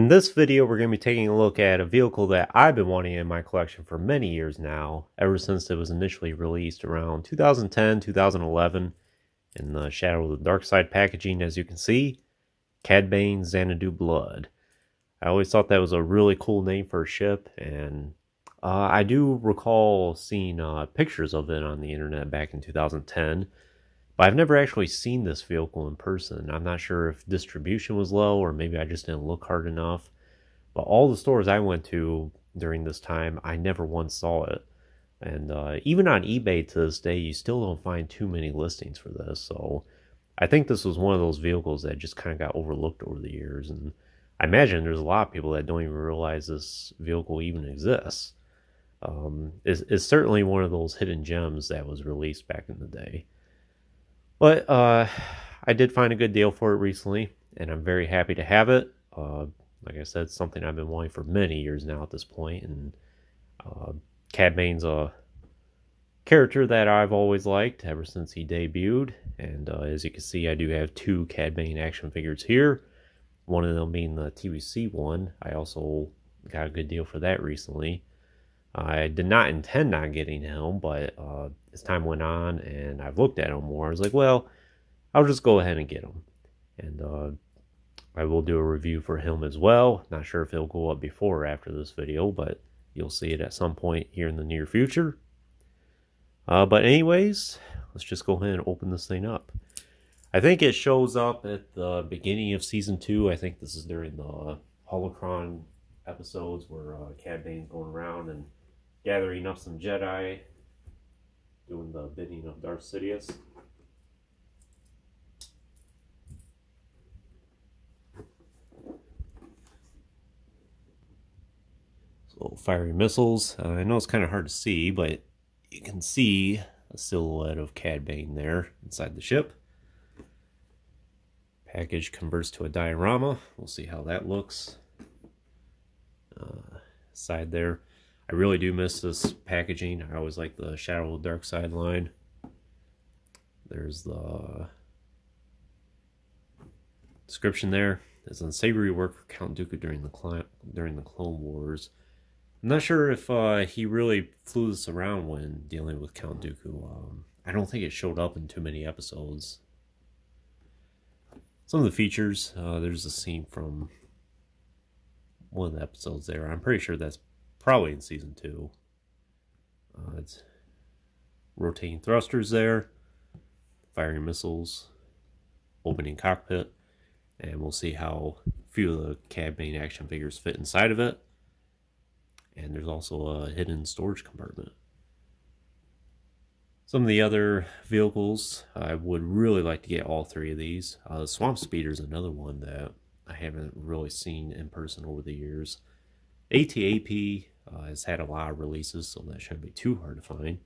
In this video, we're going to be taking a look at a vehicle that I've been wanting in my collection for many years now, ever since it was initially released around 2010, 2011, in the Shadow of the Dark Side packaging, as you can see, Cad Bane Xanadu Blood. I always thought that was a really cool name for a ship, and I do recall seeing pictures of it on the internet back in 2010, but I've never actually seen this vehicle in person. I'm not sure if distribution was low or maybe I just didn't look hard enough. But all the stores I went to during this time, I never once saw it. And even on eBay to this day, you still don't find too many listings for this. So I think this was one of those vehicles that just kind of got overlooked over the years. And I imagine there's a lot of people that don't even realize this vehicle even exists. It's certainly one of those hidden gems that was released back in the day. But I did find a good deal for it recently, and I'm very happy to have it. Like I said, it's something I've been wanting for many years now at this point, and Cad Bane's a character that I've always liked ever since he debuted. And as you can see, I do have two Cad Bane action figures here, one of them being the TVC one. I also got a good deal for that recently. I did not intend on getting him, but as time went on and I've looked at him more, I was like, well, I'll just go ahead and get him. And I will do a review for him as well. Not sure if it'll go up before or after this video, but you'll see it at some point here in the near future. But anyways, let's just go ahead and open this thing up. I think it shows up at the beginning of Season 2. I think this is during the Holocron episodes where Cad Bane's going around and gathering up some Jedi, doing the bidding of Darth Sidious. So fiery missiles. I know it's kind of hard to see, but you can see a silhouette of Cad Bane there inside the ship. Package converts to a diorama. We'll see how that looks. Side there. I really do miss this packaging. I always like the Shadow of the Dark Side line. There's the description there. It's unsavory work for Count Dooku during the Clone Wars. I'm not sure if he really flew this around when dealing with Count Dooku. I don't think it showed up in too many episodes. Some of the features, there's a scene from one of the episodes there. I'm pretty sure that's probably in Season 2. It's rotating thrusters there, firing missiles, opening cockpit, and we'll see how a few of the Cad Bane action figures fit inside of it. And there's also a hidden storage compartment. Some of the other vehicles, I would really like to get all three of these. Swamp Speeder is another one that I haven't really seen in person over the years. AT-AP has had a lot of releases, so that shouldn't be too hard to find.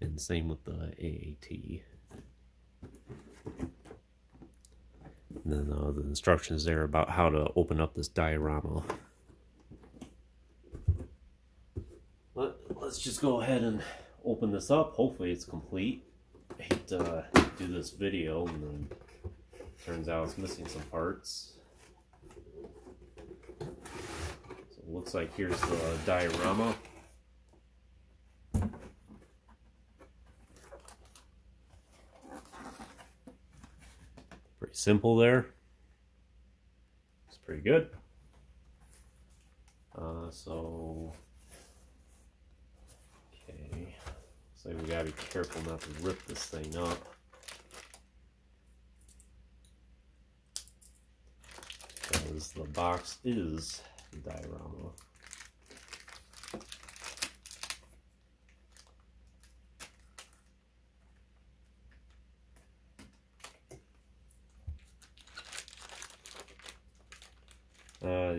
And same with the AAT. And then the instructions there about how to open up this diorama. Let's just go ahead and open this up. Hopefully it's complete. I hate to do this video and then turns out it's missing some parts. So it looks like here's the diorama. Pretty simple there. It's pretty good. Okay. So we gotta be careful not to rip this thing up. Because the box is the diorama.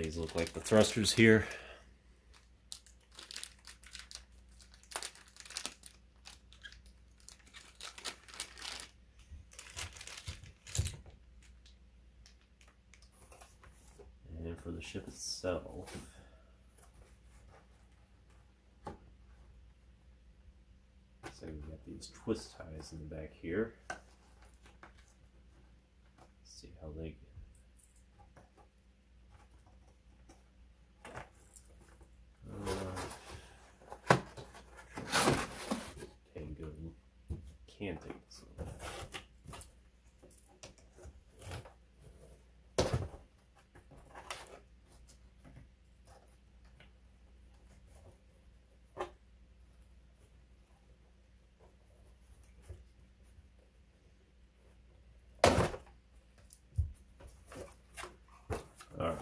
These look like the thrusters here. And for the ship itself, so we've got these twist ties in the back here. Let's see how they can take this off. All right.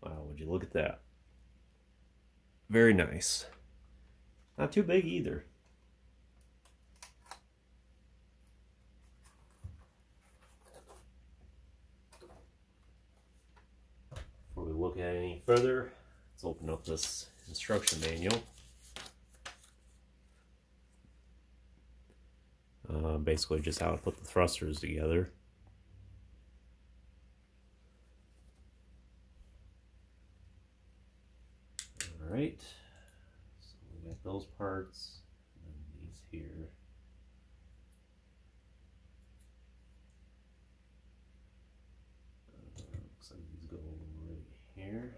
Wow, would you look at that? Very nice. Not too big either. Before we look at it any further, let's open up this instruction manual. Basically just how to put the thrusters together. Alright, so we got those parts, and then these here. Looks like these go right here.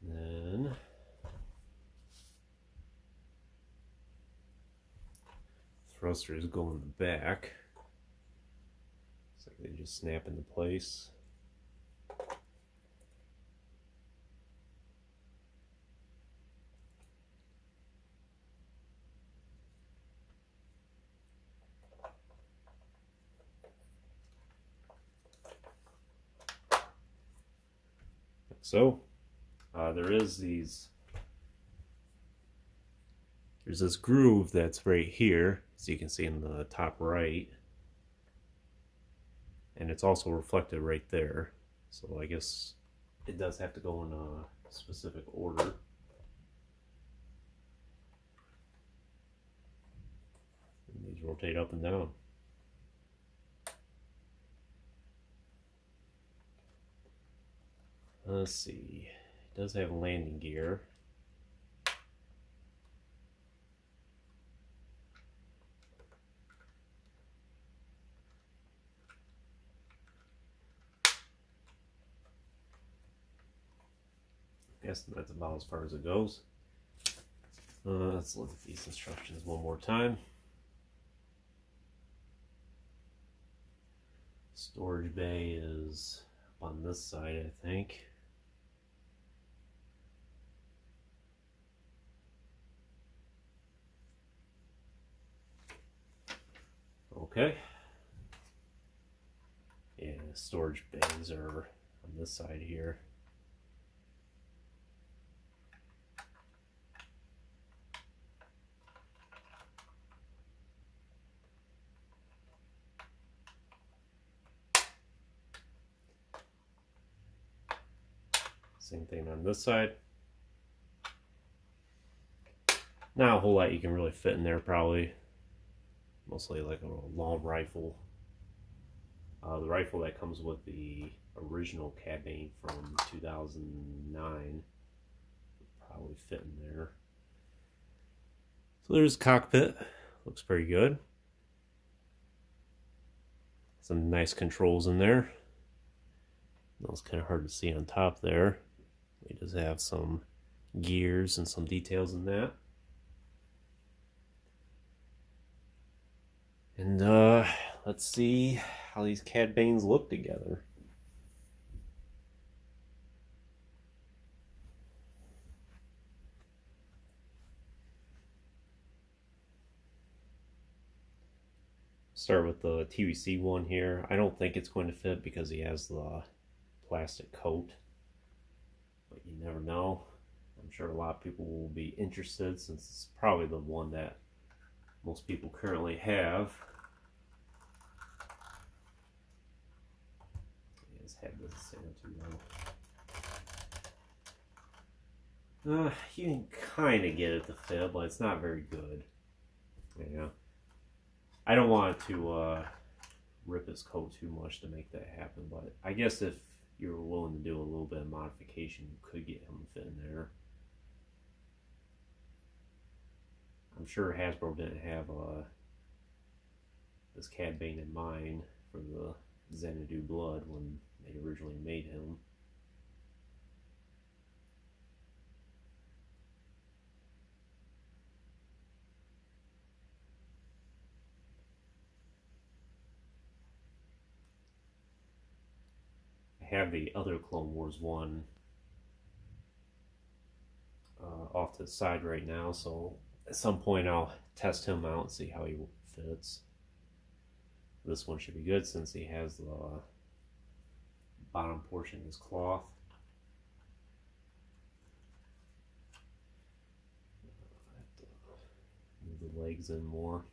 Then thrusters go in the back. Looks like they just snap into place. So there's this groove that's right here, as you can see in the top right, and it's also reflected right there, so I guess it does have to go in a specific order. And these rotate up and down. Let's see, it does have landing gear. I guess that's about as far as it goes. Let's look at these instructions one more time. Storage bay is on this side, I think. Okay. Yeah, storage bays are on this side here. Same thing on this side. Not a whole lot you can really fit in there, probably. Mostly like a long rifle. The rifle that comes with the original Cad Bane from 2009 would probably fit in there. So there's the cockpit. Looks pretty good. Some nice controls in there. That was kind of hard to see on top there. We just have some gears and some details in that. And let's see how these Cad Banes look together. Start with the TVC one here. I don't think it's going to fit because he has the plastic coat, but you never know. I'm sure a lot of people will be interested since it's probably the one that most people currently have. His head doesn't stand too well. You can kind of get it to fit, but it's not very good. Yeah. I don't want to rip his coat too much to make that happen, but I guess if you're willing to do a little bit of modification, you could get him to fit in there. I'm sure Hasbro didn't have this Cad Bane in mind for the Xanadu blood when they originally made him. I have the other Clone Wars one off to the side right now, so at some point I'll test him out and see how he fits. This one should be good since he has the bottom portion is cloth. I have to move the legs in more.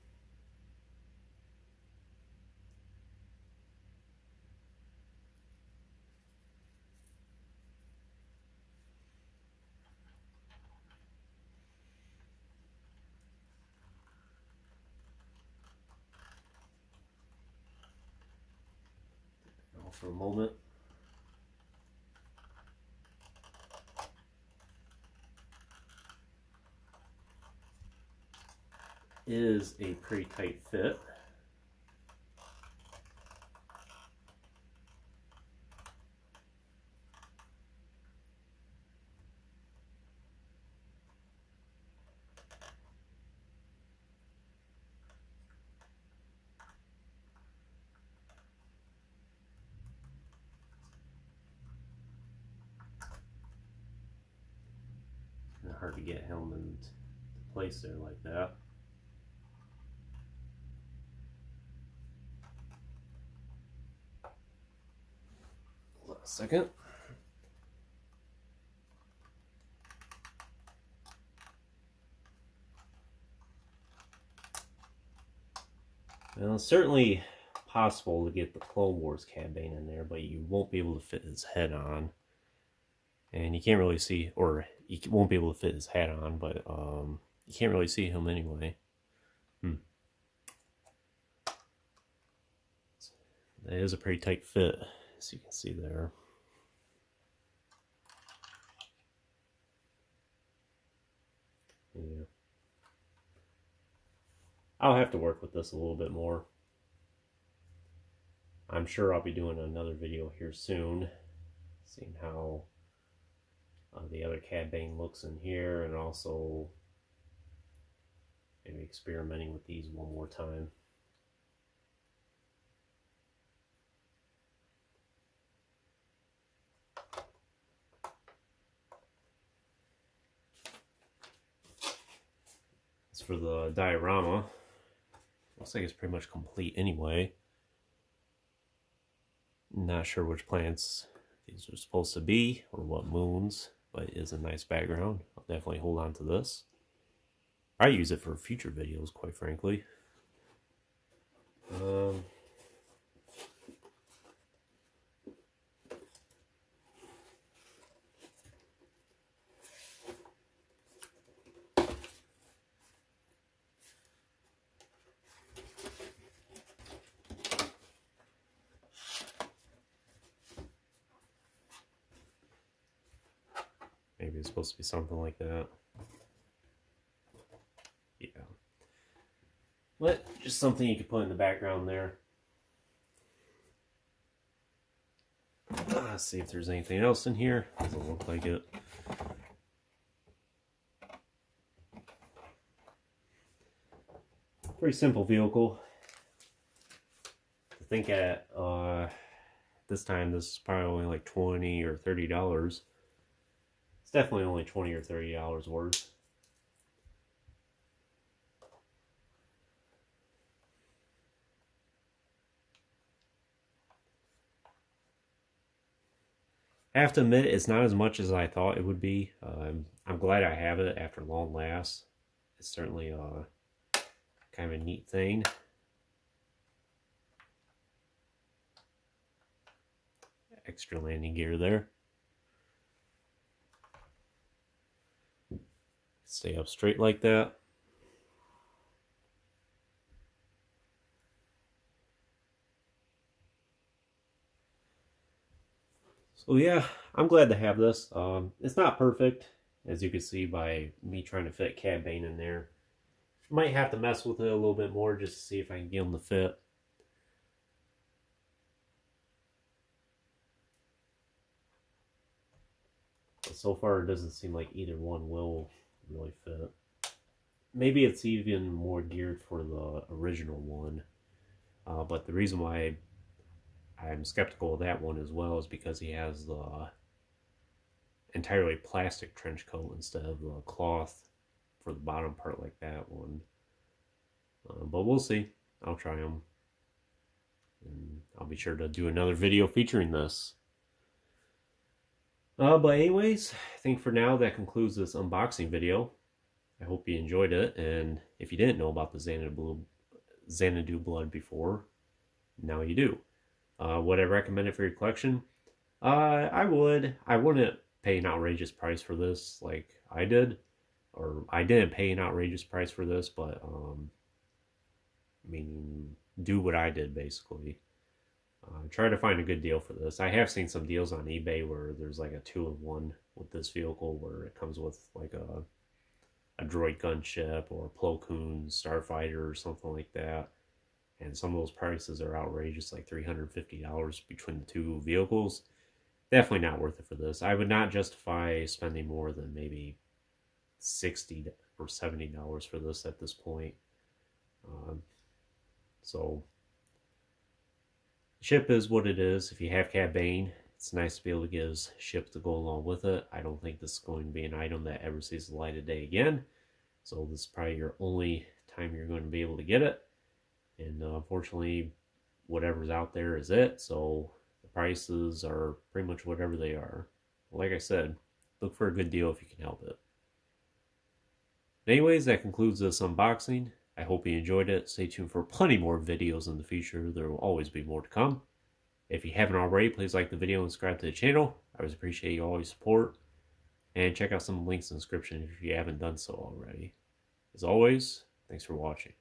Now for a moment. Is a pretty tight fit. Hard to get him into place there like that. Hold on a second. Well, it's certainly possible to get the Clone Wars Cad Bane in there, but you won't be able to fit his head on. And you can't really see, or you won't be able to fit his hat on, but you can't really see him anyway. That is a pretty tight fit, as you can see there. Yeah. I'll have to work with this a little bit more. I'm sure I'll be doing another video here soon, seeing how the other Cad Bane looks in here, and also maybe experimenting with these one more time. As for the diorama, looks like it's pretty much complete anyway. Not sure which planets these are supposed to be or what moons, but it is a nice background. I'll definitely hold on to this. I use it for future videos, quite frankly. Maybe it's supposed to be something like that. Yeah. But just something you could put in the background there. Let's see if there's anything else in here. Doesn't look like it. Pretty simple vehicle. I think at this time this is probably only like $20 or $30. It's definitely only $20 or $30 worth. I have to admit, it's not as much as I thought it would be. I'm glad I have it after long last. It's certainly kind of a neat thing. Extra landing gear there. Stay up straight like that. So yeah, I'm glad to have this. It's not perfect, as you can see by me trying to fit Cad Bane in there. Might have to mess with it a little bit more just to see if I can get him to fit. so far it doesn't seem like either one will really fit. Maybe it's even more geared for the original one. But the reason why I'm skeptical of that one as well is because he has the entirely plastic trench coat instead of the cloth for the bottom part like that one. But we'll see. I'll try them. And I'll be sure to do another video featuring this. But anyways, I think for now that concludes this unboxing video. I hope you enjoyed it, and if you didn't know about the Xanadu blood before, now you do. Would I recommend it for your collection? I would. I wouldn't pay an outrageous price for this like I did. Or I didn't pay an outrageous price for this, but I mean, do what I did basically. Try to find a good deal for this. I have seen some deals on eBay where there's like a 2-in-1 with this vehicle, where it comes with like a droid gunship or a Plo Koon starfighter or something like that. And some of those prices are outrageous, like $350 between the two vehicles. Definitely not worth it for this. I would not justify spending more than maybe $60 or $70 for this at this point. So ship is what it is. If you have Cad Bane, it's nice to be able to get his ship to go along with it. I don't think this is going to be an item that ever sees the light of day again. So this is probably your only time you're going to be able to get it. And unfortunately, whatever's out there is it. So the prices are pretty much whatever they are. Like I said, look for a good deal if you can help it. Anyways, that concludes this unboxing. I hope you enjoyed it. Stay tuned for plenty more videos in the future. There will always be more to come. If you haven't already, please like the video and subscribe to the channel. I always appreciate you always support. And check out some links in the description if you haven't done so already. As always, thanks for watching.